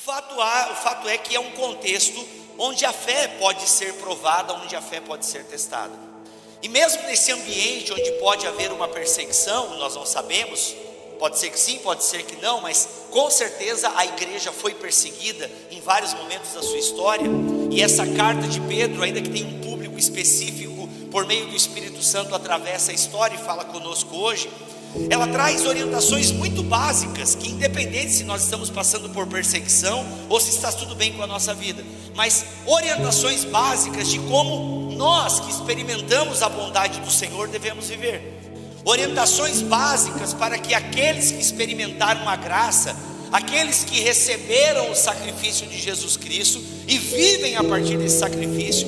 O fato é que é um contexto onde a fé pode ser provada, onde a fé pode ser testada. E mesmo nesse ambiente onde pode haver uma perseguição, nós não sabemos, pode ser que sim, pode ser que não, mas com certeza a igreja foi perseguida em vários momentos da sua história. E essa carta de Pedro, ainda que tenha um público específico, por meio do Espírito Santo atravessa a história e fala conosco hoje, ela traz orientações muito básicas, que independente se nós estamos passando por perseguição ou se está tudo bem com a nossa vida, mas orientações básicas de como nós que experimentamos a bondade do Senhor devemos viver. Orientações básicas para que aqueles que experimentaram a graça, aqueles que receberam o sacrifício de Jesus Cristo e vivem a partir desse sacrifício,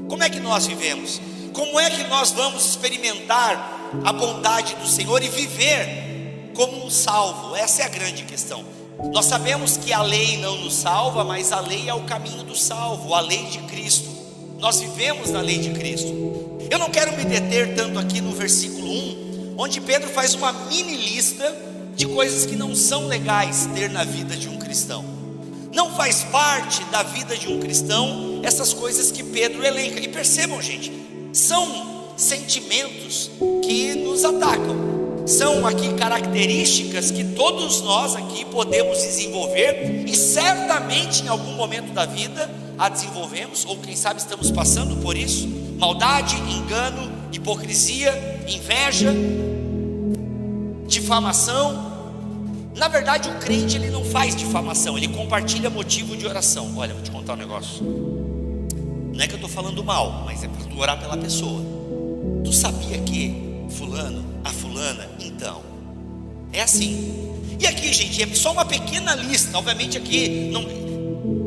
como é que nós vivemos? Como é que nós vamos experimentar a bondade do Senhor e viver como um salvo? Essa é a grande questão. Nós sabemos que a lei não nos salva, mas a lei é o caminho do salvo, a lei de Cristo. Nós vivemos na lei de Cristo. Eu não quero me deter tanto aqui no versículo 1, onde Pedro faz uma mini lista de coisas que não são legais ter na vida de um cristão. Não faz parte da vida de um cristão essas coisas que Pedro elenca. E percebam, gente, são sentimentos que nos atacam, são aqui características que todos nós aqui podemos desenvolver e certamente em algum momento da vida a desenvolvemos, ou quem sabe estamos passando por isso: maldade, engano, hipocrisia, inveja, difamação. Na verdade o crente ele não faz difamação, ele compartilha motivo de oração. Olha, vou te contar um negócio, não é que eu estou falando mal, mas é para tu orar pela pessoa. Tu sabia que fulano, a fulana, então é assim. E aqui, gente, é só uma pequena lista. Obviamente aqui não,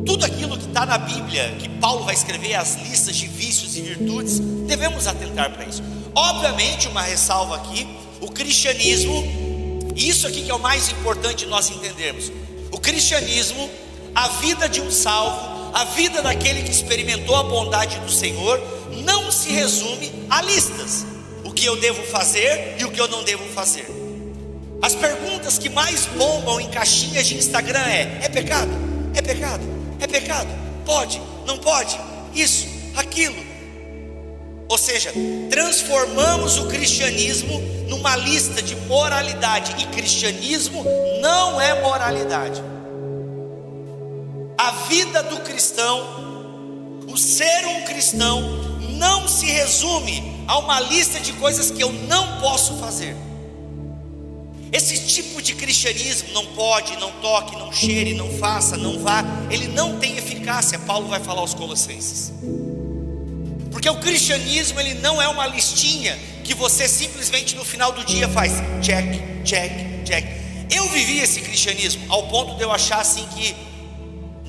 tudo aquilo que está na Bíblia, que Paulo vai escrever, as listas de vícios e virtudes, devemos atentar para isso. Obviamente uma ressalva aqui: o cristianismo, isso aqui que é o mais importante nós entendermos, o cristianismo, a vida de um salvo, a vida daquele que experimentou a bondade do Senhor, não se resume a listas, o que eu devo fazer e o que eu não devo fazer. As perguntas que mais bombam em caixinhas de Instagram é pecado? É pecado? É pecado? Pode? Não pode? Isso? Aquilo? Ou seja, transformamos o cristianismo numa lista de moralidade, e cristianismo não é moralidade. A vida do cristão, o ser um cristão, não se resume a uma lista de coisas que eu não posso fazer. Esse tipo de cristianismo, não pode, não toque, não cheire, não faça, não vá, ele não tem eficácia. Paulo vai falar aos Colossenses. Porque o cristianismo ele não é uma listinha que você simplesmente no final do dia faz check, check, check. Eu vivi esse cristianismo ao ponto de eu achar assim que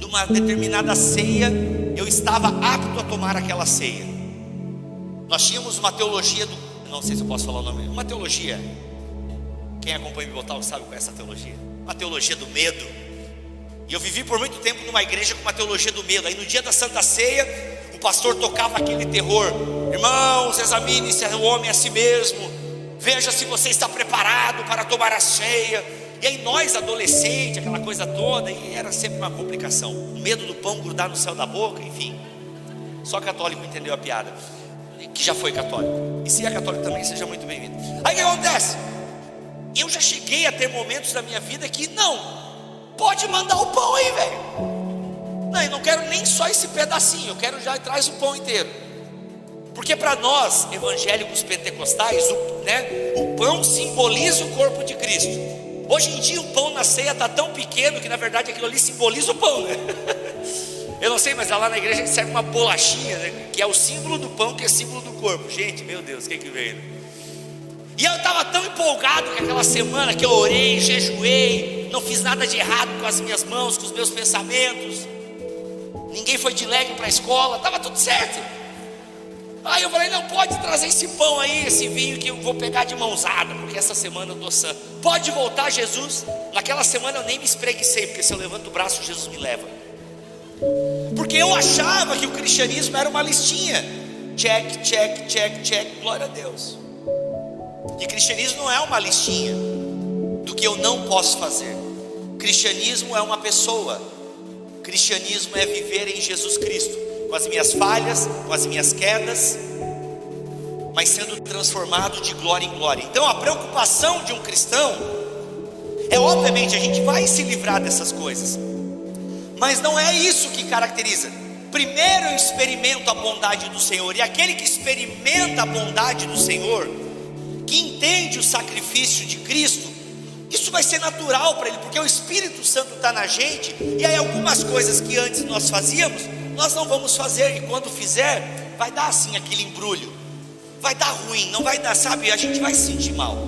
numa determinada ceia eu estava apto a tomar aquela ceia. Nós tínhamos uma teologia do, não sei se eu posso falar o nome, uma teologia, quem acompanha o Bibotal sabe qual é essa teologia, uma teologia do medo. E eu vivi por muito tempo numa igreja com uma teologia do medo. Aí no dia da Santa Ceia, o pastor tocava aquele terror: irmãos, examine se é o homem a si mesmo, veja se você está preparado para tomar a ceia. E aí nós adolescentes, aquela coisa toda, e era sempre uma complicação, o medo do pão grudar no céu da boca, enfim. Só católico entendeu a piada, que já foi católico. E se é católico também, seja muito bem-vindo. Aí o que acontece? Eu já cheguei a ter momentos da minha vida que não, pode mandar o pão aí, velho. Não, eu não quero nem só esse pedacinho, eu quero já traz o pão inteiro. Porque para nós, evangélicos pentecostais, o pão simboliza o corpo de Cristo. Hoje em dia o pão na ceia está tão pequeno que na verdade aquilo ali simboliza o pão, né? Eu não sei, mas lá na igreja a gente serve uma bolachinha, né? Que é o símbolo do pão, que é símbolo do corpo. Gente, meu Deus, o que veio? Né? E eu estava tão empolgado com aquela semana que eu orei, jejuei, não fiz nada de errado com as minhas mãos, com os meus pensamentos. Ninguém foi de leg para a escola, estava tudo certo. Aí eu falei: não, pode trazer esse pão aí, esse vinho que eu vou pegar de mãozada, porque essa semana eu estou sã. Pode voltar, Jesus. Naquela semana eu nem me espreguicei, porque se eu levanto o braço, Jesus me leva. Porque eu achava que o cristianismo era uma listinha. Check, check, check, check, glória a Deus. E cristianismo não é uma listinha do que eu não posso fazer. Cristianismo é uma pessoa, Cristianismo é viver em Jesus Cristo, com as minhas falhas, com as minhas quedas, mas sendo transformado de glória em glória. Então a preocupação de um cristão é, obviamente, a gente vai se livrar dessas coisas, mas não é isso que caracteriza. Primeiro eu experimento a bondade do Senhor, e aquele que experimenta a bondade do Senhor, que entende o sacrifício de Cristo, isso vai ser natural para ele, porque o Espírito Santo está na gente, e aí algumas coisas que antes nós fazíamos, nós não vamos fazer, e quando fizer, vai dar assim aquele embrulho, vai dar ruim, não vai dar, sabe, a gente vai se sentir mal.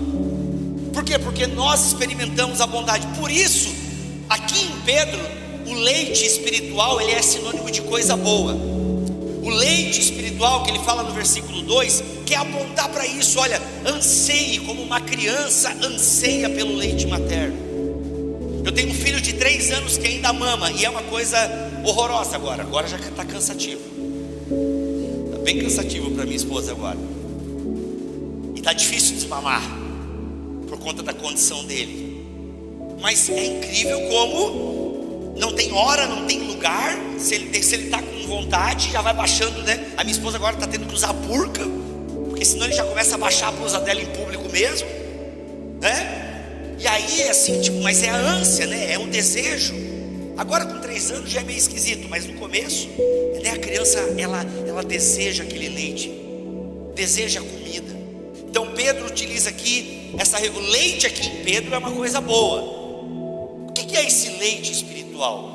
Por quê? Porque nós experimentamos a bondade. Por isso, aqui em Pedro, o leite espiritual, ele é sinônimo de coisa boa. O leite espiritual, que ele fala no versículo 2, quer apontar para isso. Olha, anseie, como uma criança anseia pelo leite materno. Eu tenho um filho de 3 anos que ainda mama, e é uma coisa horrorosa agora já está cansativo. Está bem cansativo para minha esposa agora. E está difícil desmamar, por conta da condição dele. Mas é incrível como não tem hora, não tem lugar. Se ele está com vontade, já vai baixando, né? A minha esposa agora está tendo que usar burca, porque senão ele já começa a baixar a blusa dela em público mesmo, né? E aí assim, tipo, mas é a ânsia, né? É um desejo. Agora com 3 anos já é meio esquisito, mas no começo, né, a criança, ela deseja aquele leite, deseja a comida. Então Pedro utiliza aqui essa regra. Leite aqui em Pedro é uma coisa boa. O que é esse leite espiritual?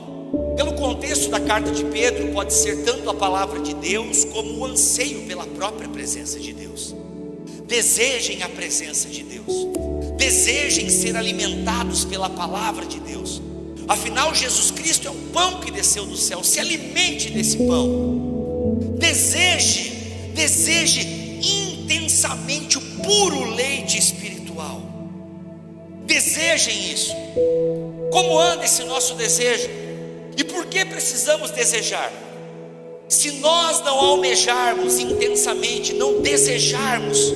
Pelo contexto da carta de Pedro, pode ser tanto a palavra de Deus, como o anseio pela própria presença de Deus. Desejem a presença de Deus, desejem ser alimentados pela palavra de Deus. Afinal, Jesus Cristo é o pão que desceu do céu. Se alimente desse pão. Deseje intensamente o puro leite espiritual. Desejem isso. Como anda esse nosso desejo? E por que precisamos desejar? Se nós não almejarmos intensamente, não desejarmos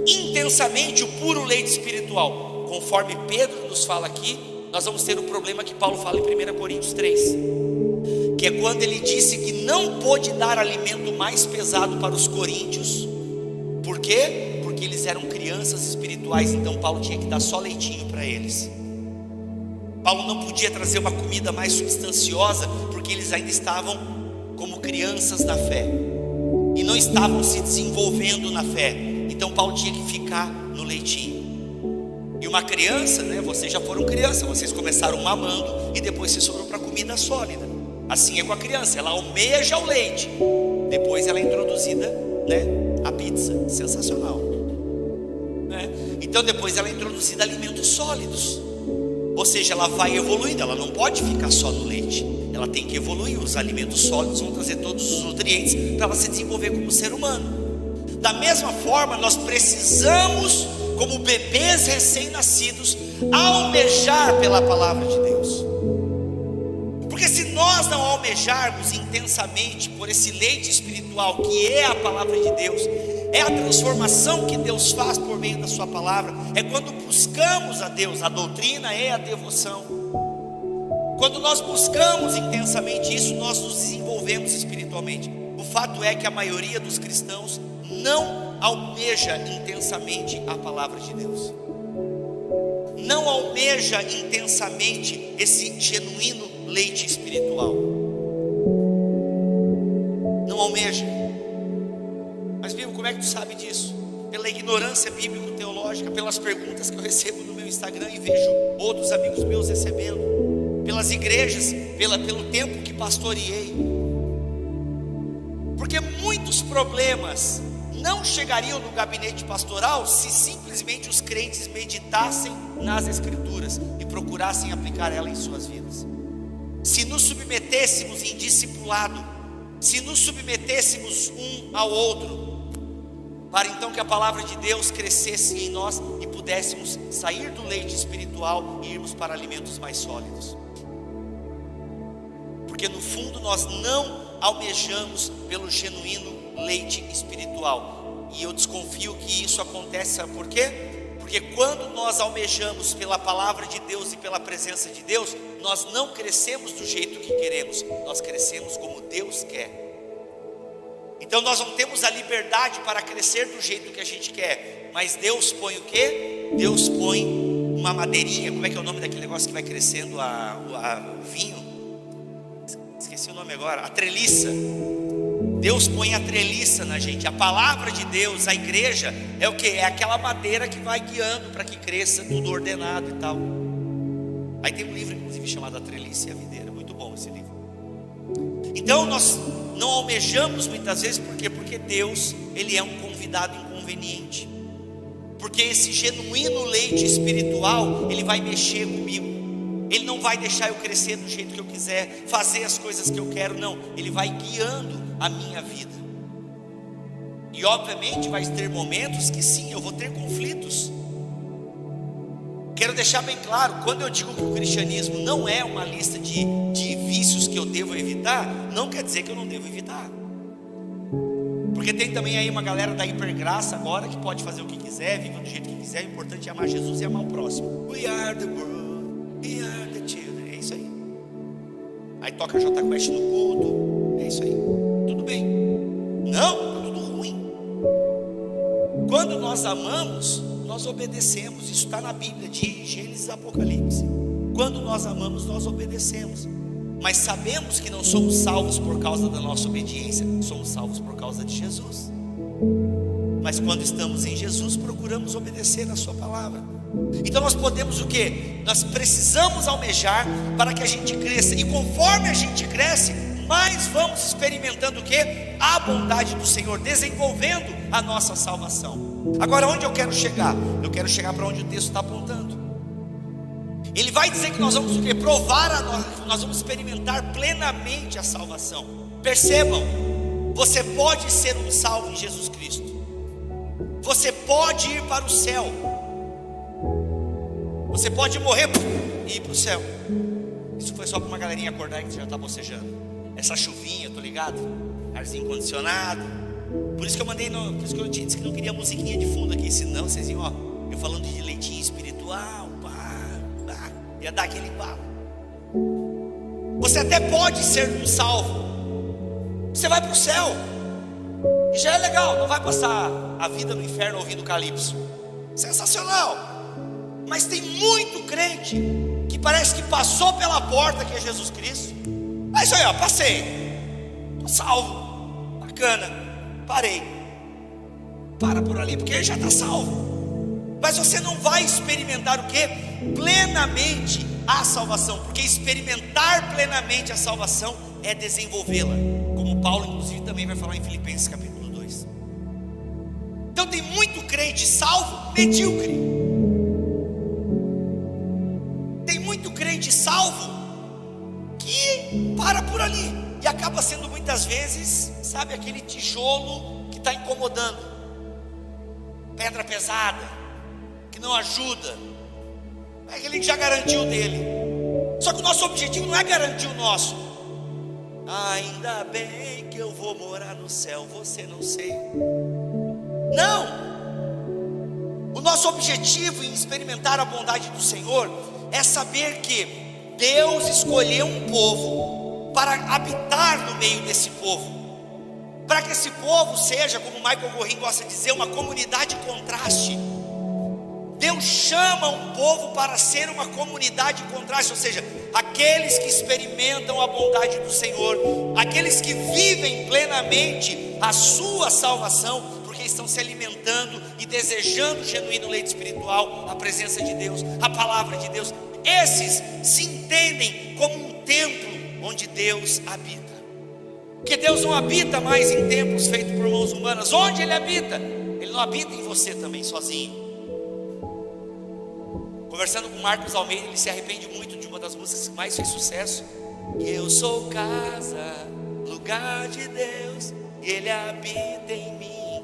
intensamente o puro leite espiritual, conforme Pedro nos fala aqui, nós vamos ter o problema que Paulo fala em 1 Coríntios 3, que é quando ele disse que não pôde dar alimento mais pesado para os coríntios. Por quê? Porque eles eram crianças espirituais, então Paulo tinha que dar só leitinho para eles. Paulo não podia trazer uma comida mais substanciosa, porque eles ainda estavam como crianças na fé, e não estavam se desenvolvendo na fé. Então Paulo tinha que ficar no leitinho. E uma criança, né? Vocês já foram criança, vocês começaram mamando e depois vocês foram para comida sólida. Assim é com a criança, ela almeja o leite, depois ela é introduzida, né, a pizza, sensacional, né? Então depois ela é introduzida a alimentos sólidos. Ou seja, ela vai evoluindo, ela não pode ficar só no leite, ela tem que evoluir. Os alimentos sólidos vão trazer todos os nutrientes para ela se desenvolver como ser humano. Da mesma forma, nós precisamos, como bebês recém-nascidos, almejar pela palavra de Deus. Porque se nós não almejarmos intensamente por esse leite espiritual, que é a palavra de Deus, é a transformação que Deus faz por meio da sua palavra, é quando buscamos a Deus. A doutrina é a devoção. Quando nós buscamos intensamente isso, nós nos desenvolvemos espiritualmente. O fato é que a maioria dos cristãos não almeja intensamente a palavra de Deus, não almeja intensamente esse genuíno leite espiritual, não almeja. Mas viu, como é que tu sabe disso? Pela ignorância bíblico-teológica, pelas perguntas que eu recebo no meu Instagram e vejo outros amigos meus recebendo, pelas igrejas, pelo tempo que pastoreei. Porque muitos problemas não chegariam no gabinete pastoral se simplesmente os crentes meditassem nas Escrituras e procurassem aplicar ela em suas vidas. Se nos submetêssemos em discipulado, se nos submetêssemos um ao outro, para então que a palavra de Deus crescesse em nós e pudéssemos sair do leite espiritual e irmos para alimentos mais sólidos. Porque no fundo nós não almejamos pelo genuíno leite espiritual, e eu desconfio que isso acontece, sabe por quê? Porque quando nós almejamos pela palavra de Deus e pela presença de Deus, nós não crescemos do jeito que queremos, nós crescemos como Deus quer. Então nós não temos a liberdade para crescer do jeito que a gente quer, mas Deus põe o quê? Deus põe uma madeirinha, como é que é o nome daquele negócio que vai crescendo o vinho? Esqueci o nome agora, a treliça. Deus põe a treliça na gente. A palavra de Deus, a igreja, é o que? É aquela madeira que vai guiando para que cresça tudo ordenado e tal. Aí tem um livro inclusive chamado A Treliça e a Videira, muito bom esse livro. Então nós não almejamos muitas vezes, por quê? Porque Deus, Ele é um convidado inconveniente. Porque esse genuíno leite espiritual, Ele vai mexer comigo. Ele não vai deixar eu crescer do jeito que eu quiser, fazer as coisas que eu quero, não. Ele vai guiando a minha vida. E obviamente vai ter momentos que sim, eu vou ter conflitos. Quero deixar bem claro, quando eu digo que o cristianismo não é uma lista de vícios que eu devo evitar, não quer dizer que eu não devo evitar. Porque tem também aí uma galera da hipergraça agora que pode fazer o que quiser, viver do jeito que quiser. O importante é amar Jesus e amar o próximo. We are the world, we are the children. É isso aí. Aí toca J Quest no culto. É isso aí. Tudo bem. Não, tudo ruim. Quando nós amamos, nós obedecemos. Isso está na Bíblia, de Gênesis e Apocalipse. Quando nós amamos, nós obedecemos. Mas sabemos que não somos salvos por causa da nossa obediência, somos salvos por causa de Jesus. Mas quando estamos em Jesus, procuramos obedecer na sua palavra. Então nós podemos o quê? Nós precisamos almejar para que a gente cresça. E conforme a gente cresce, mais vamos experimentando o quê? A bondade do Senhor, desenvolvendo a nossa salvação. Agora onde eu quero chegar? Eu quero chegar para onde o texto está apontando. Ele vai dizer que nós vamos o quê? Nós vamos experimentar plenamente a salvação. Percebam, você pode ser um salvo em Jesus Cristo. Você pode ir para o céu. Você pode morrer e ir para o céu. Isso foi só para uma galerinha acordar que já está bocejando. Essa chuvinha, tô ligado? Arzinho condicionado. Por isso que eu mandei, por isso que eu disse que não queria musiquinha de fundo aqui. Senão vocês iam, eu falando de leitinho espiritual, ia dar aquele embalo. Você até pode ser um salvo. Você vai para o céu. E já é legal, não vai passar a vida no inferno ouvindo Calypso. Sensacional. Mas tem muito crente que parece que passou pela porta que é Jesus Cristo. É isso aí, passei. Estou salvo. Bacana. Parei. Para por ali, porque ele já está salvo. Mas você não vai experimentar o quê? Plenamente a salvação. Porque experimentar plenamente a salvação é desenvolvê-la. Como Paulo inclusive também vai falar em Filipenses capítulo 2. Então tem muito crente salvo medíocre. Tem muito crente salvo que para por ali. E acaba sendo muitas vezes, sabe, aquele tijolo que está incomodando. Pedra pesada, que não ajuda. É aquele que já garantiu dele. Só que o nosso objetivo não é garantir o nosso. Ainda bem que eu vou morar no céu, você não sei. Não. O nosso objetivo em experimentar a bondade do Senhor é saber que Deus escolheu um povo para habitar no meio desse povo. Para que esse povo seja, como Michael Gorin gosta de dizer, uma comunidade contraste. Deus chama um povo para ser uma comunidade contraste, ou seja, aqueles que experimentam a bondade do Senhor, aqueles que vivem plenamente a sua salvação, porque estão se alimentando e desejando o genuíno leite espiritual, a presença de Deus, a palavra de Deus. Esses se entendem como um templo onde Deus habita. Porque Deus não habita mais em templos feitos por mãos humanas. Onde Ele habita? Ele não habita em você também sozinho. Conversando com Marcos Almeida, ele se arrepende muito de uma das músicas que mais fez sucesso. Eu sou casa, lugar de Deus, e Ele habita em mim.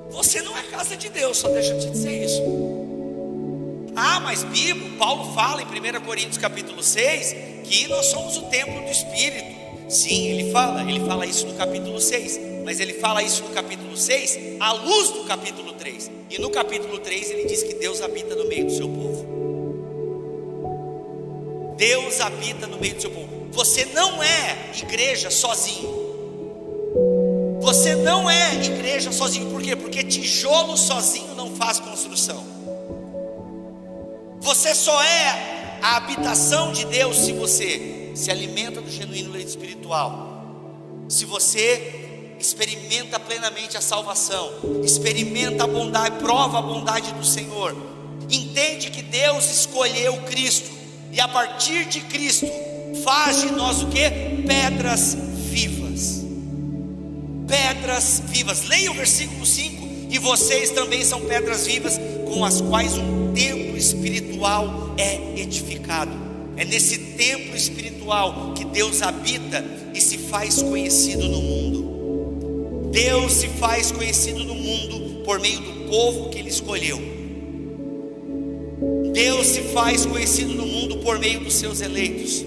Você não é casa de Deus, só deixa eu te dizer isso. Mas Paulo fala em 1 Coríntios capítulo 6, que nós somos o templo do Espírito. Sim, ele fala isso no capítulo 6, mas ele fala isso no capítulo 6 à luz do capítulo 3. E no capítulo 3 ele diz que Deus habita no meio do seu povo. Deus habita no meio do seu povo. Você não é igreja sozinho. Você não é igreja sozinho. Por quê? Porque tijolo sozinho não faz construção. Você só é a habitação de Deus se você se alimenta do genuíno leite espiritual, se você experimenta plenamente a salvação, experimenta a bondade, prova a bondade do Senhor, entende que Deus escolheu Cristo, e a partir de Cristo faz de nós o que? Pedras vivas. Pedras vivas. Leia o versículo 5: e vocês também são pedras vivas, com as quais um templo espiritual é edificado. É nesse templo espiritual que Deus habita e se faz conhecido no mundo. Deus se faz conhecido no mundo por meio do povo que Ele escolheu. Deus se faz conhecido no mundo por meio dos seus eleitos.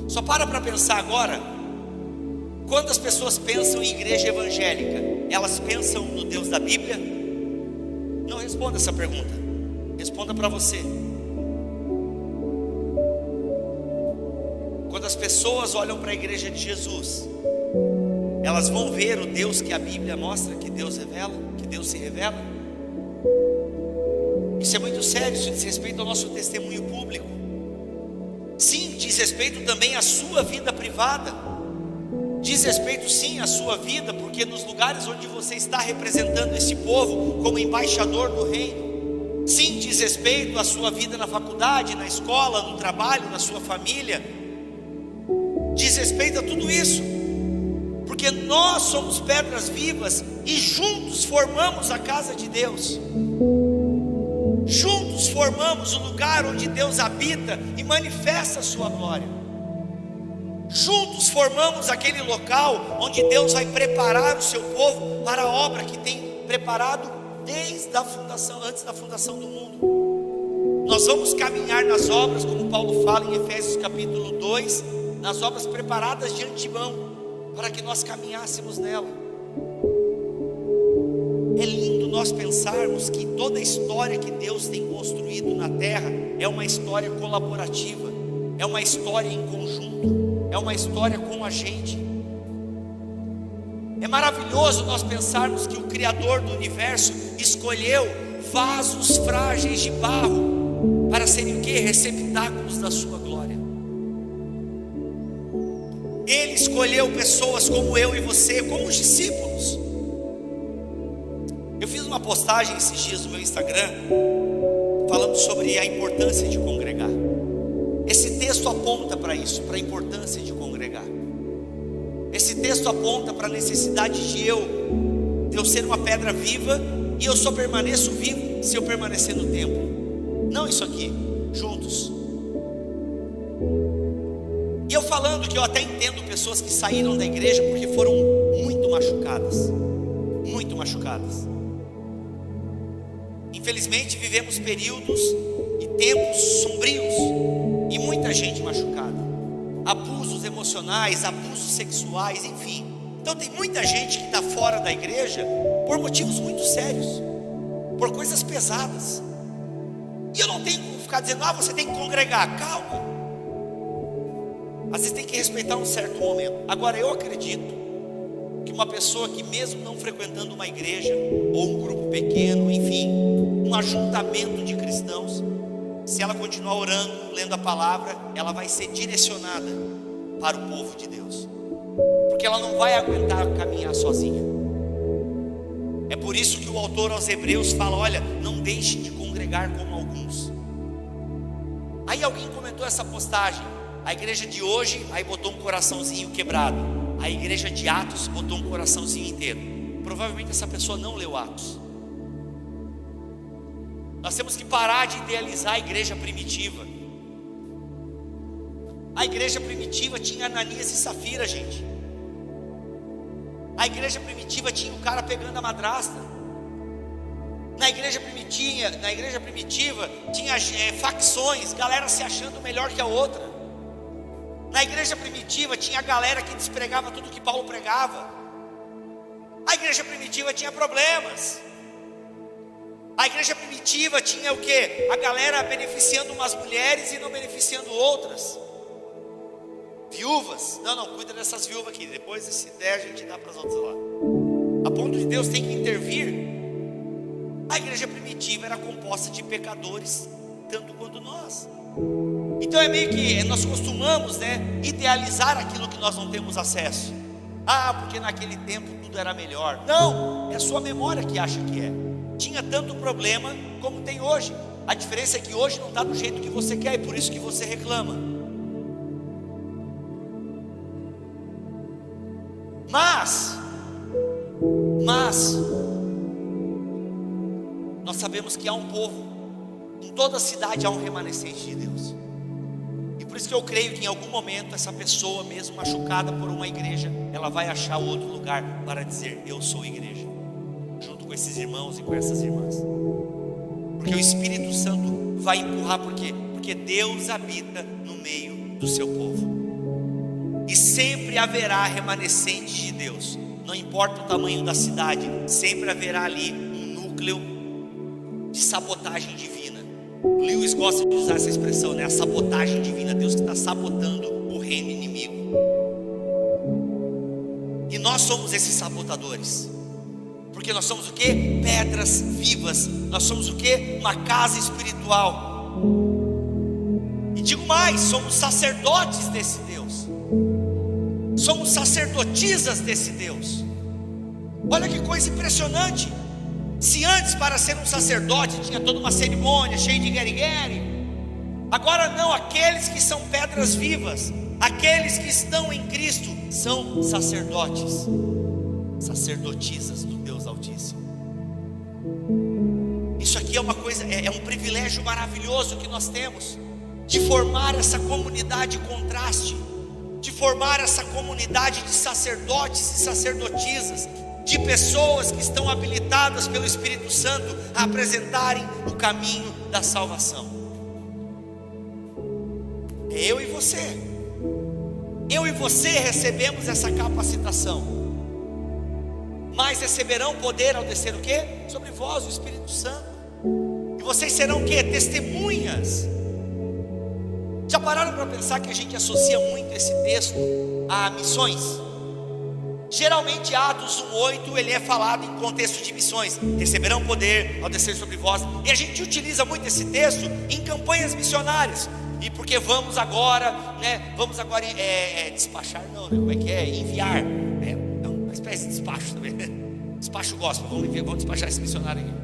Só para pensar agora. Quando as pessoas pensam em igreja evangélica, elas pensam no Deus da Bíblia? Não responda essa pergunta. Responda para você. Quando as pessoas olham para a igreja de Jesus, elas vão ver o Deus que a Bíblia mostra, que Deus revela, que Deus se revela? Isso é muito sério, isso diz respeito ao nosso testemunho público. Sim, diz respeito também à sua vida privada. Diz respeito sim à sua vida, porque nos lugares onde você está representando esse povo como embaixador do reino. Sim, diz respeito à sua vida na faculdade, na escola, no trabalho, na sua família. Diz respeito a tudo isso, porque nós somos pedras vivas e juntos formamos a casa de Deus. Juntos formamos o lugar onde Deus habita e manifesta a sua glória. Juntos formamos aquele local onde Deus vai preparar o seu povo para a obra que tem preparado desde a fundação, antes da fundação do mundo. Nós vamos caminhar nas obras, como Paulo fala em Efésios capítulo 2, nas obras preparadas de antemão, para que nós caminhássemos nela. É lindo nós pensarmos que toda a história que Deus tem construído na terra é uma história colaborativa, é uma história em conjunto, é uma história com a gente. É maravilhoso nós pensarmos que o Criador do universo escolheu vasos frágeis de barro para serem o quê? Receptáculos da sua glória. Ele escolheu pessoas como eu e você, como os discípulos. Eu fiz uma postagem esses dias no meu Instagram, falando sobre a importância de congregar. Esse texto aponta para isso, para a importância de congregar. Esse texto aponta para a necessidade de eu ser uma pedra viva, e eu só permaneço vivo se eu permanecer no templo. Não isso aqui, juntos. E eu falando que eu até entendo pessoas que saíram da igreja porque foram muito machucadas. Muito machucadas. Infelizmente vivemos períodos e tempos sombrios e muita gente machucada. Abusos emocionais, abusos sexuais, enfim. Então tem muita gente que está fora da igreja por motivos muito sérios, por coisas pesadas. E eu não tenho que ficar dizendo, você tem que congregar. Calma. Às vezes tem que respeitar um certo momento. Agora eu acredito que uma pessoa que mesmo não frequentando uma igreja, ou um grupo pequeno, enfim, um ajuntamento de cristãos, se ela continuar orando, lendo a palavra, ela vai ser direcionada para o povo de Deus, porque ela não vai aguentar caminhar sozinha. É por isso que o autor aos Hebreus fala, olha, não deixe de congregar como alguns. Aí alguém comentou essa postagem, a igreja de hoje, aí botou um coraçãozinho quebrado, a igreja de Atos botou um coraçãozinho inteiro. Provavelmente essa pessoa não leu Atos. Nós temos que parar de idealizar a igreja primitiva. A igreja primitiva tinha Ananias e Safira, gente. A igreja primitiva tinha o cara pegando a madrasta. Na igreja primitiva tinha facções, galera se achando melhor que a outra. Na igreja primitiva tinha a galera que despregava tudo que Paulo pregava. A igreja primitiva tinha problemas. A igreja primitiva tinha o quê? A galera beneficiando umas mulheres e não beneficiando outras. Viúvas, não, cuida dessas viúvas aqui, depois se der a gente dá para as outras lá. A ponto de Deus tem que intervir. A igreja primitiva era composta de pecadores, tanto quanto nós. Então é meio que nós costumamos, idealizar aquilo que nós não temos acesso. Porque naquele tempo tudo era melhor. Não, é a sua memória que acha que é. Tinha tanto problema como tem hoje. A diferença é que hoje não está do jeito que você quer, e por isso que você reclama. Mas nós sabemos que há um povo, em toda a cidade há um remanescente de Deus. E por isso que eu creio que em algum momento essa pessoa, mesmo machucada por uma igreja, ela vai achar outro lugar para dizer: eu sou igreja, junto com esses irmãos e com essas irmãs. Porque o Espírito Santo vai empurrar. Por quê? Porque Deus habita no meio do seu povo. E sempre haverá remanescente de Deus. Não importa o tamanho da cidade, sempre haverá ali um núcleo de sabotagem divina. O Lewis gosta de usar essa expressão, a sabotagem divina. Deus que está sabotando o reino inimigo. E nós somos esses sabotadores. Porque nós somos o quê? Pedras vivas. Nós somos o quê? Uma casa espiritual. E digo mais, somos sacerdotes desse Deus. Somos sacerdotisas desse Deus. Olha que coisa impressionante. Se antes para ser um sacerdote tinha toda uma cerimônia cheia de guerigueri, agora não, aqueles que são pedras vivas, aqueles que estão em Cristo, são sacerdotes, sacerdotisas do Deus Altíssimo. Isso aqui é uma coisa, é um privilégio maravilhoso que nós temos, de formar essa comunidade contraste, de formar essa comunidade de sacerdotes e sacerdotisas, de pessoas que estão habilitadas pelo Espírito Santo a apresentarem o caminho da salvação. Eu e você recebemos essa capacitação, mas receberão poder ao descer o quê? Sobre vós o Espírito Santo. E vocês serão o quê? Testemunhas. Já pararam para pensar que a gente associa muito esse texto a missões? Geralmente Atos 1:8 ele é falado em contexto de missões. Receberão poder ao descer sobre vós. E a gente utiliza muito esse texto em campanhas missionárias. E porque vamos agora despachar, não, como é que é? Enviar. É uma espécie de despacho também. Despacho gospel, vamos despachar esse missionário aqui.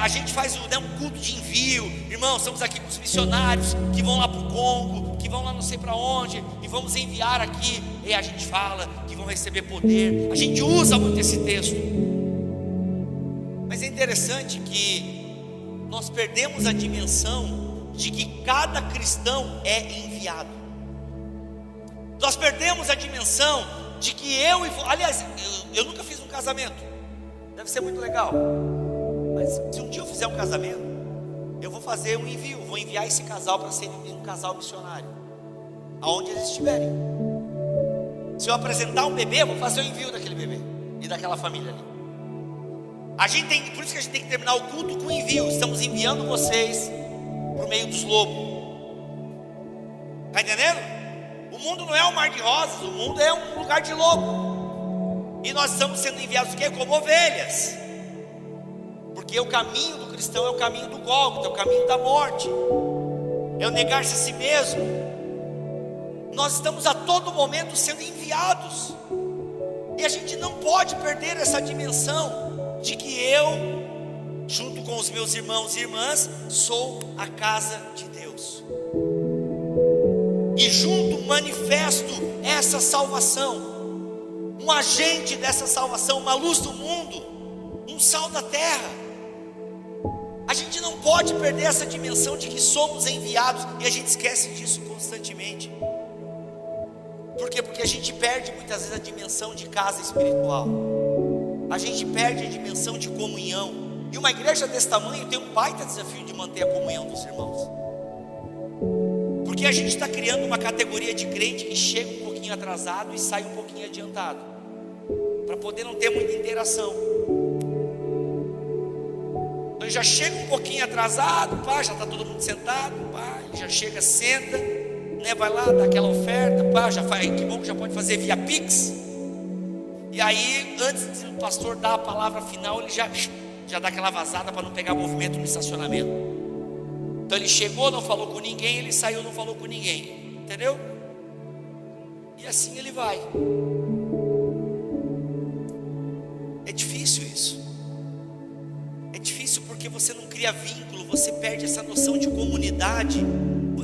A gente faz um culto de envio. Irmãos, estamos aqui com os missionários que vão lá para o Congo, que vão lá não sei para onde, e vamos enviar aqui. E a gente fala que vão receber poder. A gente usa muito esse texto. Mas é interessante que nós perdemos a dimensão de que cada cristão é enviado. Nós perdemos a dimensão de que eu nunca fiz um casamento. Deve ser muito legal. Mas se um dia eu fizer um casamento, eu vou fazer um envio, vou enviar esse casal para ser um casal missionário, aonde eles estiverem. Se eu apresentar um bebê, eu vou fazer o envio daquele bebê e daquela família ali. Por isso que a gente tem que terminar o culto com envio. Estamos enviando vocês para o meio dos lobos. Está entendendo? O mundo não é um mar de rosas, o mundo é um lugar de lobo. E nós estamos sendo enviados o quê? Como ovelhas. Porque o caminho do cristão é o caminho do Gólgota, é o caminho da morte, é o negar-se a si mesmo. Nós estamos a todo momento sendo enviados, e a gente não pode perder essa dimensão de que eu, junto com os meus irmãos e irmãs, sou a casa de Deus, e junto manifesto essa salvação, um agente dessa salvação, uma luz do mundo, um sal da terra. A gente não pode perder essa dimensão de que somos enviados, e a gente esquece disso constantemente. Por quê? Porque a gente perde muitas vezes a dimensão de casa espiritual, a gente perde a dimensão de comunhão. E uma igreja desse tamanho tem um baita desafio de manter a comunhão dos irmãos, porque a gente está criando uma categoria de crente que chega um pouquinho atrasado e sai um pouquinho adiantado, para poder não ter muita interação. Então ele já chega um pouquinho atrasado, pá, já está todo mundo sentado, pá, ele já chega, senta, né, vai lá, dá aquela oferta, pá, já faz, que bom que já pode fazer via Pix. E aí, antes do pastor dar a palavra final, ele já dá aquela vazada para não pegar movimento no estacionamento. Então ele chegou, não falou com ninguém, ele saiu, não falou com ninguém, entendeu? E assim ele vai. É difícil isso. É difícil porque você não cria vínculo, você perde essa noção de comunidade.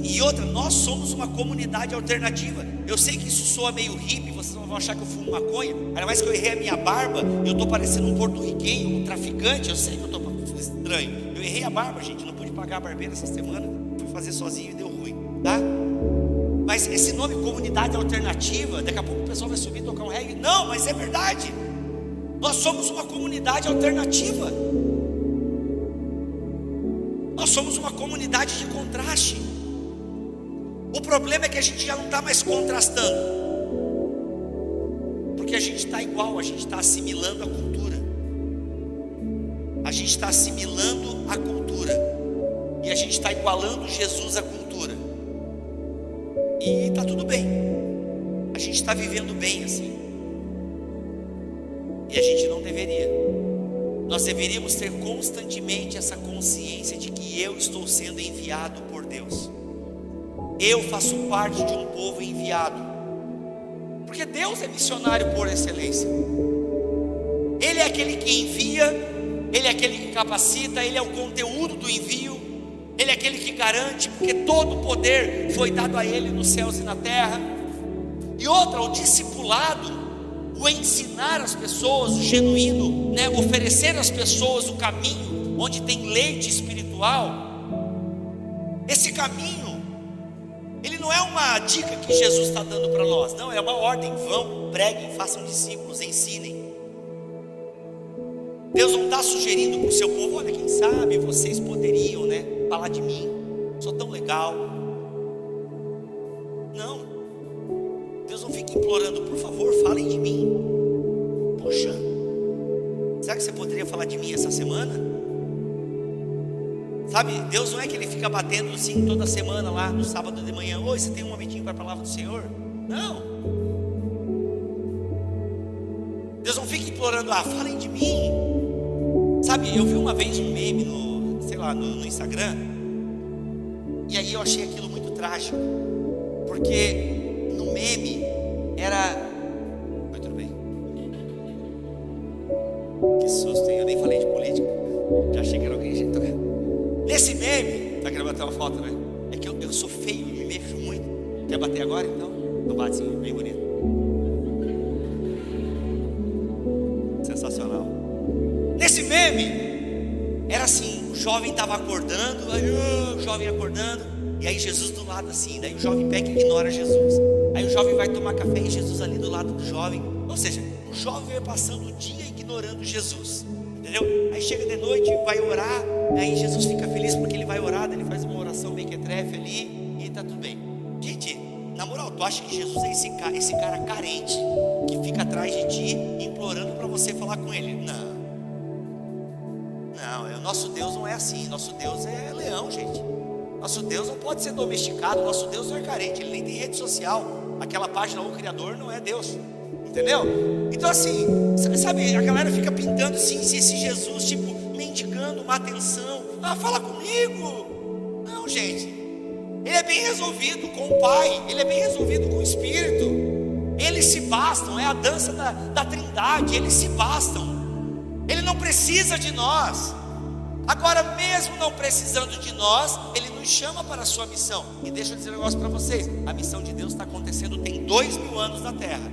E outra, nós somos uma comunidade alternativa. Eu sei que isso soa meio hippie, vocês vão achar que eu fumo maconha, ainda mais que eu errei a minha barba, eu estou parecendo um porto-riquenho, um traficante. Eu sei que eu estou estranho. Eu errei a barba, gente, não pude pagar a barbeira essa semana, fui fazer sozinho e deu ruim, tá? Mas esse nome comunidade alternativa, daqui a pouco o pessoal vai subir e tocar um reggae. Não, mas é verdade. Nós somos uma comunidade alternativa. Nós somos uma comunidade de contraste. O problema é que a gente já não está mais contrastando, porque a gente está igual, a gente está assimilando a cultura. A gente está assimilando a cultura, e a gente está igualando Jesus à cultura. E está tudo bem, a gente está vivendo bem assim. E a gente não deveria. Nós deveríamos ter constantemente essa consciência de que eu estou sendo enviado por Deus. Eu faço parte de um povo enviado, porque Deus é missionário por excelência. Ele é aquele que envia, Ele é aquele que capacita, Ele é o conteúdo do envio, Ele é aquele que garante, porque todo o poder foi dado a Ele nos céus e na terra. E outra, o discipulado, o ensinar as pessoas, o genuíno, né, oferecer às pessoas o caminho onde tem leite espiritual. Esse caminho, ele não é uma dica que Jesus está dando para nós, não, é uma ordem: vão, preguem, façam discípulos, ensinem. Deus não está sugerindo para o seu povo: olha, quem sabe vocês poderiam, né, falar de mim, sou tão legal. Não, Deus não fica implorando: por favor, falem de mim. Poxa, será que você poderia falar de mim essa semana? Sabe, Deus não é que Ele fica batendo assim toda semana lá no sábado de manhã: oi, você tem um momentinho para a palavra do Senhor? Não. Deus não fica implorando: ah, falem de mim. Sabe, eu vi uma vez um meme no Instagram, e aí eu achei aquilo muito trágico, porque no meme era... Oi, tudo bem? Que susto, hein? Eu nem falei de política, já achei que era alguém. Nesse meme, tá querendo bater uma foto, né? É que eu sou feio e me mexo muito. Quer bater agora então? Então bate assim, bem bonito. Sensacional. Nesse meme, era assim: o jovem estava acordando, aí o jovem acordando, e aí Jesus do lado assim, daí o jovem pega e ignora Jesus. Aí o jovem vai tomar café e Jesus ali do lado do jovem. Ou seja, o jovem vai passando o dia ignorando Jesus, entendeu? Aí chega de noite, vai orar, aí Jesus fica feliz porque ele vai orar, ele faz uma oração bem quetrefe ali, e está tudo bem. Gente, na moral, tu acha que Jesus é esse cara carente, que fica atrás de ti, implorando para você falar com ele? Não, o nosso Deus não é assim. Nosso Deus é leão, gente. Nosso Deus não pode ser domesticado. Nosso Deus não é carente, Ele nem tem rede social. Aquela página O Criador não é Deus, entendeu? Então assim, sabe, a galera fica pintando assim, esse Jesus tipo mendigando uma atenção. Ah, fala comigo. Não, gente, Ele é bem resolvido com o Pai, Ele é bem resolvido com o Espírito. Eles se bastam, é a dança da Trindade. Eles se bastam, Ele não precisa de nós. Agora, mesmo não precisando de nós, Ele nos chama para a sua missão. E deixa eu dizer um negócio para vocês: a missão de Deus está acontecendo tem 2000 anos na terra.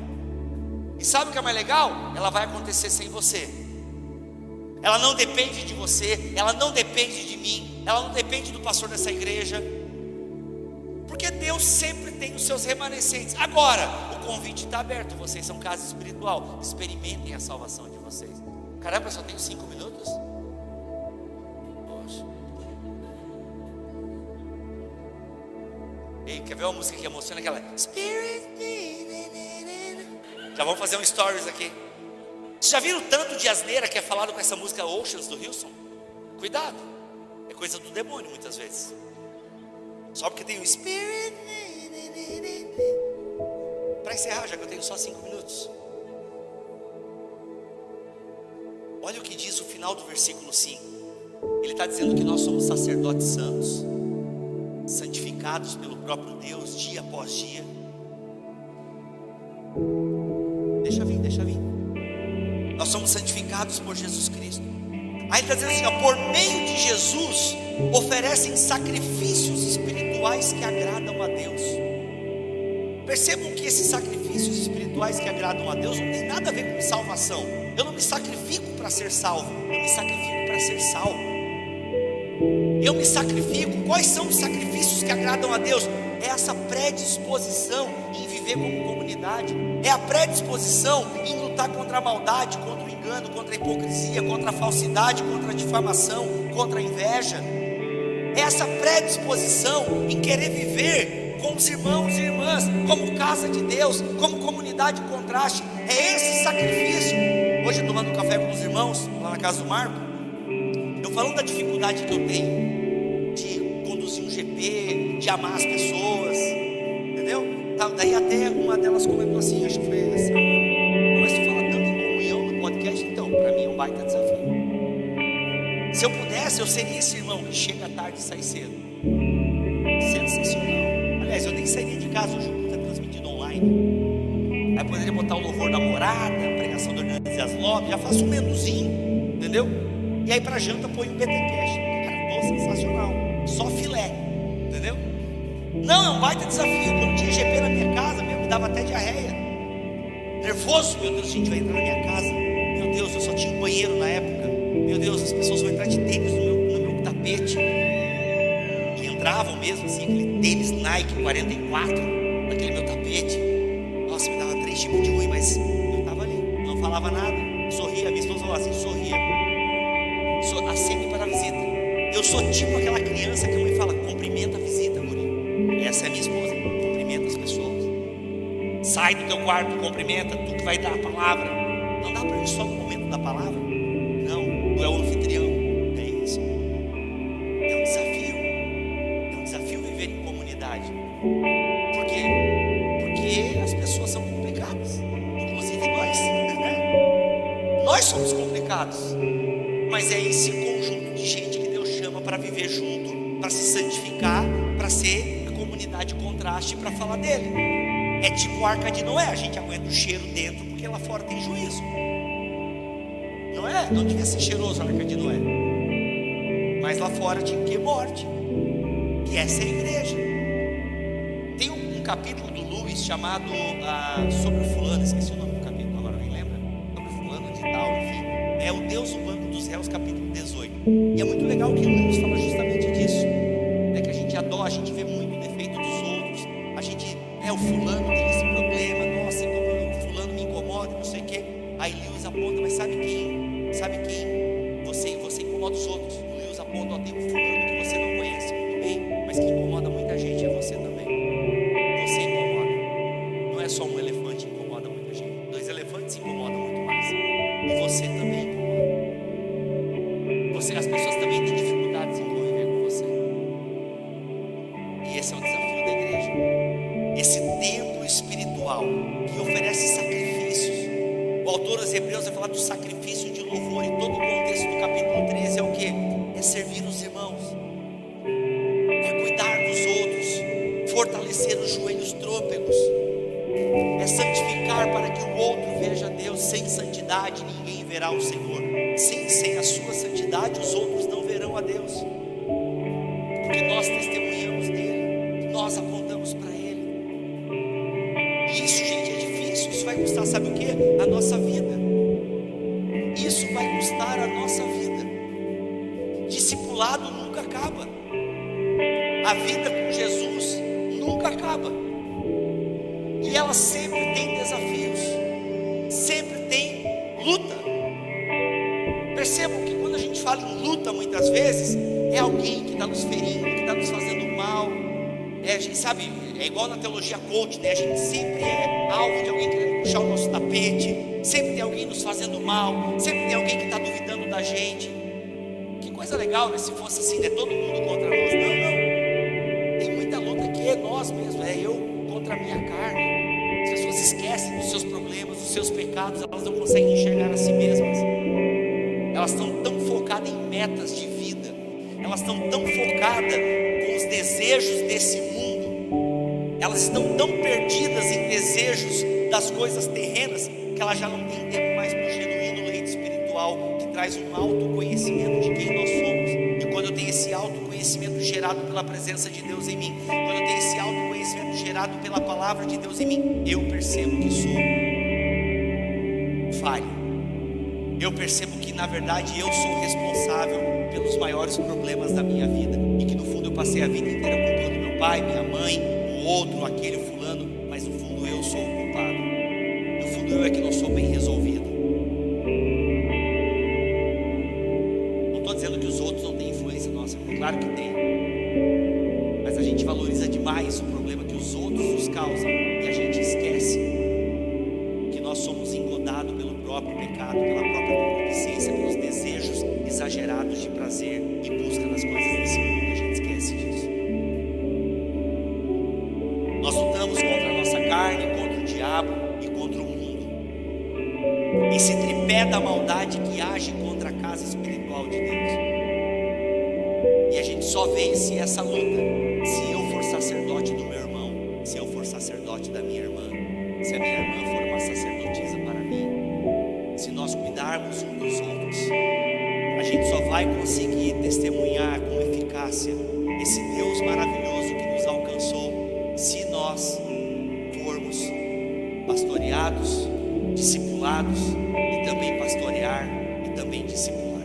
E sabe o que é mais legal? Ela vai acontecer sem você. Ela não depende de você, ela não depende de mim, ela não depende do pastor dessa igreja, porque Deus sempre tem os seus remanescentes. Agora, o convite está aberto. Vocês são casa espiritual, experimentem a salvação de vocês. Caramba, eu só tenho 5 minutos? Poxa. Ei, quer ver uma música que emociona? Aquela Spirit. Já vamos fazer um stories aqui. Vocês já viram o tanto de asneira que é falado com essa música Oceans do Hilson? Cuidado, é coisa do demônio muitas vezes. Só porque tem o Spirit. Para encerrar, já que eu tenho só 5 minutos. Olha o que diz o final do versículo 5. Ele está dizendo que nós somos sacerdotes santos, santificados pelo próprio Deus, dia após dia. Deixa vir. Nós somos santificados por Jesus Cristo. Aí ele está dizendo assim, ó, por meio de Jesus, oferecem sacrifícios espirituais que agradam a Deus. Percebam que esses sacrifícios espirituais que agradam a Deus não tem nada a ver com salvação. Eu não me sacrifico para ser salvo, eu me sacrifico para ser salvo. Eu me sacrifico. Quais são os sacrifícios que agradam a Deus? É essa predisposição em viver como comunidade, é a predisposição em lutar contra a maldade, contra o engano, contra a hipocrisia, contra a falsidade, contra a difamação, contra a inveja. É essa predisposição em querer viver com os irmãos e irmãs, como casa de Deus, como comunidade de contraste. É esse sacrifício. Hoje eu tomando um café com os irmãos, lá na casa do Marco, eu falando da dificuldade que eu tenho de conduzir um GP, de amar as pessoas, entendeu? Daí até uma delas comentou assim, acho que foi essa, mas tu fala tanto em comunhão no podcast, então, para mim é um baita desafio. Se eu pudesse, eu seria esse irmão que chega tarde e sai cedo. Sensacional. Aliás, eu nem sairia de casa, hoje o culto é transmitido online. Aí eu poderia botar o louvor da morada, a pregação do Hernandes e as Lopes, já faço um menuzinho, entendeu? E aí para janta põe um BTcast. Cara, tô sensacional. Só filé, entendeu? Não, é um baita desafio. Quando tinha GP na minha casa, me dava até diarreia. Nervoso, meu Deus, gente vai entrar na minha casa. Meu Deus, eu só tinha um banheiro na época. Meu Deus, as pessoas vão entrar de tênis no meu tapete. E entravam mesmo assim, aquele tênis Nike 44 naquele meu tapete. Nossa, me dava 3 tipos de ruim, mas eu estava ali, não falava nada, sorria. Minha esposa falava assim, sorria. Acene para a visita. Eu sou tipo aquela criança que a mãe fala, cumprimenta a visita, guri. Essa é a minha esposa, cumprimenta as pessoas. Sai do teu quarto, cumprimenta, tu que vai dar a palavra. Não dá para ir só no momento da palavra. Não, tu é o anfitrião. É isso. É um desafio. É um desafio viver em comunidade. Por quê? Porque as pessoas são complicadas. Inclusive nós, né? Nós somos complicados. Mas é esse conjunto de gente que Deus chama para viver junto, para se santificar, para ser a comunidade contraste, para falar dele. É tipo a Arca de Noé, a gente aguenta o cheiro dentro porque lá fora tem juízo. Não é? Não devia ser cheiroso a Arca de Noé, mas lá fora tinha que ter morte. E essa é a igreja. Tem um capítulo do Lewis chamado sobre o fulano, esqueci o nome do capítulo agora, alguém lembra? Sobre o fulano de tal, enfim. É o Deus no Banco dos Réus, capítulo 18. E é muito legal que o Lewis fala justamente disso. É que a gente adora, a gente vê muito o defeito dos outros. A gente, o fulano tem esse problema, nossa, como o fulano me incomoda, não sei o quê. Aí Lewis aponta, mas sabe quem? Você incomoda os outros. O Lewis aponta, tem um fulano que você não conhece muito bem, mas que incomoda muita gente, é você também. Você incomoda. Não é só um elefante que incomoda muita gente. 2 elefantes incomodam muito mais. E você também incomoda. As pessoas também têm dificuldades em conviver com você. E esse é o desafio da igreja. Esse templo espiritual que oferece sacrifícios. O autor aos Hebreus vai falar do sacrifício de louvor. E todo o contexto do capítulo 13 é o que? É servir os irmãos, é cuidar dos outros, fortalecer os joelhos trôpegos, é santificar para que o outro veja Deus. Sem santidade ninguém verá o Senhor. Sim, sem a sua santidade os outros não verão a Deus, porque nós testemunhamos dele, nós apontamos para ele. E isso, gente, é difícil. Isso vai custar, sabe o que? A nossa vida. Isso vai custar a nossa vida. Discipulado nunca acaba. A vida com Jesus nunca acaba. E ela sempre tem desafios, sempre tem luta. Percebam que quando a gente fala em luta, muitas vezes é alguém que está nos ferindo, que está nos fazendo mal. A gente sabe, é igual na teologia coach, né? A gente sempre é alvo de alguém querendo puxar o nosso tapete. Sempre tem alguém nos fazendo mal. Sempre tem alguém que está duvidando da gente. Que coisa coisa legal, né? Se fosse assim, né? Todo mundo contra nós. Não, não. Tem muita luta que é nós mesmos, é eu contra a minha carne. As pessoas esquecem dos seus problemas, dos seus pecados, elas não conseguem enxergar a si mesmas. Elas estão tão focadas em metas de vida, elas estão tão focadas com os desejos desse mundo, elas estão tão perdidas em desejos das coisas terrenas, que elas já não têm tempo mais para o genuíno leite espiritual, que traz um autoconhecimento de quem nós somos. E quando eu tenho esse autoconhecimento gerado pela presença de Deus em mim, quando eu tenho esse autoconhecimento gerado pela palavra de Deus em mim, eu percebo que sou falho. Eu percebo que na verdade eu sou responsável pelos maiores problemas da minha vida, e que no fundo eu passei a vida inteira culpando meu pai, minha mãe, o outro, aquele, o fulano, mas no fundo eu sou o culpado. No fundo eu é que não sou bem resolvido. Não estou dizendo que os outros não têm influência nossa, claro que tem, mas a gente valoriza demais o problema que os outros nos causam, e a gente esquece que nós somos engodados pelo próprio pecado, pela própria concupiscência, pelos desejos exagerados de prazer e busca das coisas desse mundo. A gente esquece disso. Nós lutamos contra a nossa carne, contra o diabo e contra o mundo. Esse tripé da maldade que age contra a casa espiritual de Deus. E a gente só vence essa luta se eu for sacerdote do meu irmão, se eu for sacerdote da minha irmã, se a minha irmã for uma sacerdotisa para mim, se nós cuidarmos uns dos outros. A gente só vai conseguir testemunhar com eficácia esse Deus maravilhoso que nos alcançou se nós formos pastoreados, discipulados, e também pastorear e também discipular.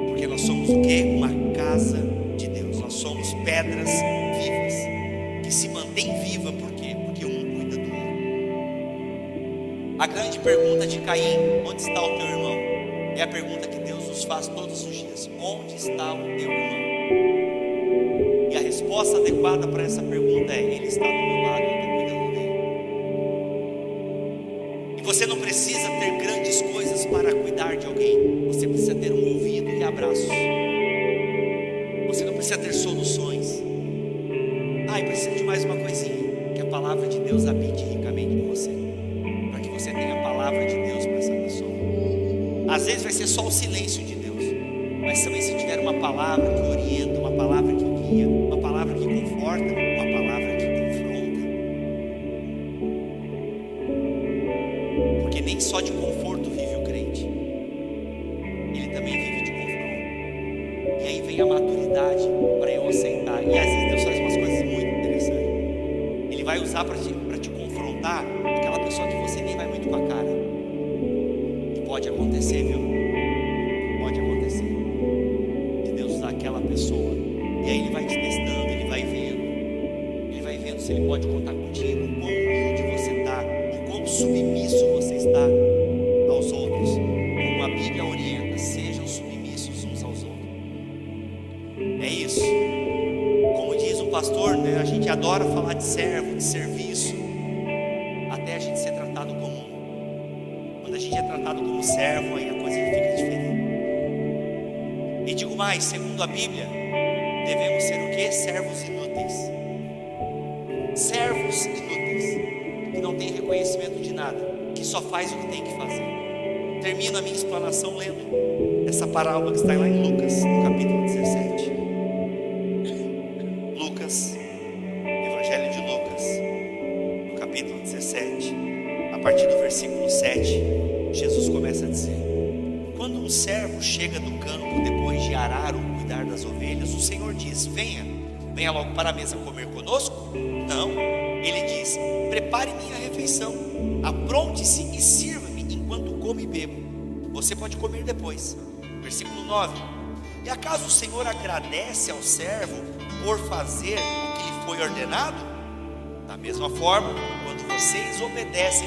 Porque nós somos o quê? Uma casa de Deus. Nós somos pedras vivas, que se mantém viva. Por quê? Porque um cuida do outro. A grande pergunta de Caim: onde está o teu irmão? É a pergunta que Deus nos faz todos os dias: onde está o teu irmão? E a resposta adequada para essa pergunta é: ele está do meu lado, eu estou cuidando dele. E você não precisa ter grandes coisas para cuidar de alguém. Você precisa ter um ouvido e abraços. Você não precisa ter soluções. E precisa de mais uma coisinha: que a palavra de Deus habite ricamente em você, para que você tenha a palavra de Deus para essa pessoa. Às vezes vai ser só o silêncio de Deus, mas também se tiver uma palavra que orienta, uma palavra que guia, uma palavra que conforta, uma palavra que confronta. Porque nem só de conforto vive o crente, ele também vive de confronto. E aí vem a maturidade para eu aceitar. E às vezes Deus faz umas coisas muito interessantes. Ele vai usar para te confrontar aquela pessoa que você nem vai muito com a cara. Pode acontecer, viu? Pode acontecer de Deus usar aquela pessoa, e aí Ele vai te testando, Ele vai vendo se Ele pode contar contigo, o quão humilde você está, o quão submisso você está aos outros. Como a Bíblia orienta: sejam submissos uns aos outros. É isso. Como diz um pastor, né, a gente adora falar de servo, de serviço, até a gente ser tratado como um. Quando a gente é tratado como servo, aí a coisa fica diferente. E digo mais, segundo a Bíblia, devemos ser o quê? Servos inúteis. Servos inúteis, que não tem reconhecimento de nada, que só faz o que tem que fazer. Termino a minha explanação lendo essa parábola que está lá em Lucas, no capítulo 17. Lucas, Evangelho de Lucas, no capítulo 17, a partir do versículo 7, Jesus começa a dizer: quando um servo chega do campo depois de arar ou cuidar das ovelhas, o Senhor diz: venha logo para a mesa comer conosco? Não, ele diz: prepare minha refeição, apronte-se e sirva-me enquanto como e bebo. Você pode comer depois. Versículo 9: e acaso o Senhor agradece ao servo por fazer o que lhe foi ordenado? Da mesma forma, quando vocês obedecem,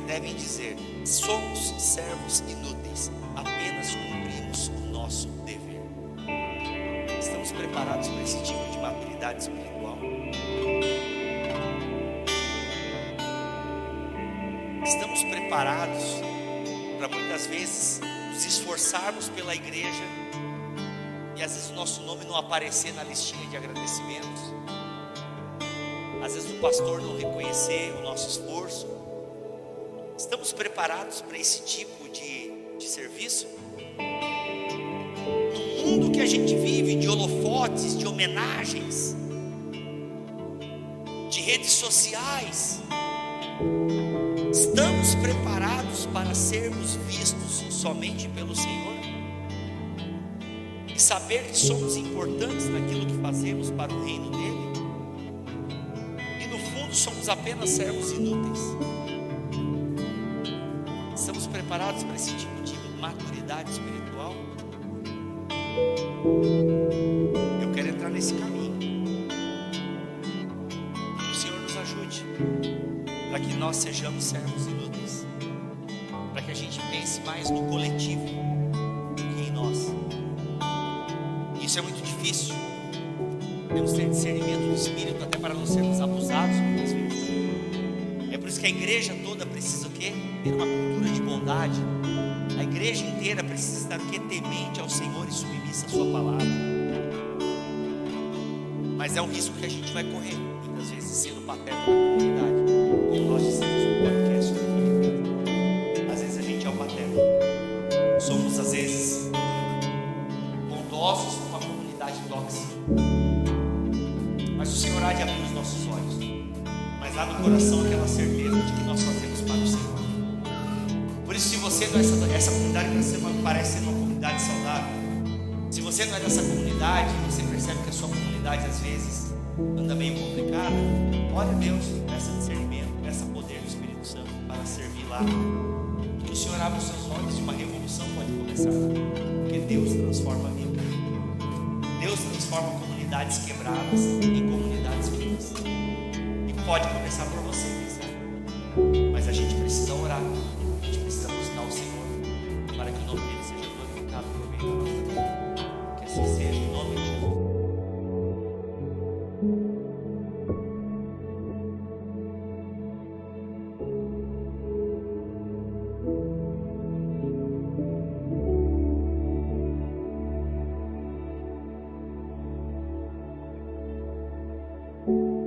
devem dizer: somos servos inúteis, apenas cumprimos o nosso dever. Estamos preparados para esse tipo de maturidade espiritual? Estamos preparados para muitas vezes nos nos esforçarmos pela igreja e às vezes o nosso nome não aparecer na listinha de agradecimentos, às vezes o pastor não reconhecer o nosso esforço. Estamos preparados para esse tipo de serviço? No mundo que a gente vive, de holofotes, de homenagens, de redes sociais, estamos preparados para sermos vistos somente pelo Senhor? E saber que somos importantes naquilo que fazemos para o reino dele? E no fundo somos apenas servos inúteis? Estamos preparados para esse tipo de maturidade espiritual? Eu quero entrar nesse caminho. Que o Senhor nos ajude para que nós sejamos servos inúteis, para que a gente pense mais no coletivo do que em nós. Isso é muito difícil. Temos que ter discernimento do Espírito até para não sermos abusados muitas vezes. É por isso que a igreja toda precisa o quê? Ter uma cultura de bondade. A igreja inteira precisa estar o quê? Temente ao Senhor e submissa à sua palavra. Mas é um risco que a gente vai correr, muitas vezes sendo paterno na comunidade. Como nós dissemos no podcast, às vezes a gente é o paterno. Somos às vezes bondosos com uma comunidade tóxica. Mas o Senhor há de abrir os nossos olhos. Mas há no coração aquela certeza de que nós fazemos para o Senhor. Por isso, se você não é essa comunidade parece ser uma comunidade saudável, se você não é dessa comunidade, você percebe que a sua comunidade às vezes anda meio complicada, ore a Deus, peça discernimento, peça poder do Espírito Santo para servir lá. Que o Senhor abra os seus olhos e uma revolução pode começar lá. Porque Deus transforma a vida. Deus transforma comunidades quebradas em comunidades vivas. E pode começar por você, quem sabe. Mas a gente precisa orar. A gente precisa buscar o Senhor para que o nome dele seja glorificado por meio da nossa vida. Que assim seja, em nome de Jesus. Thank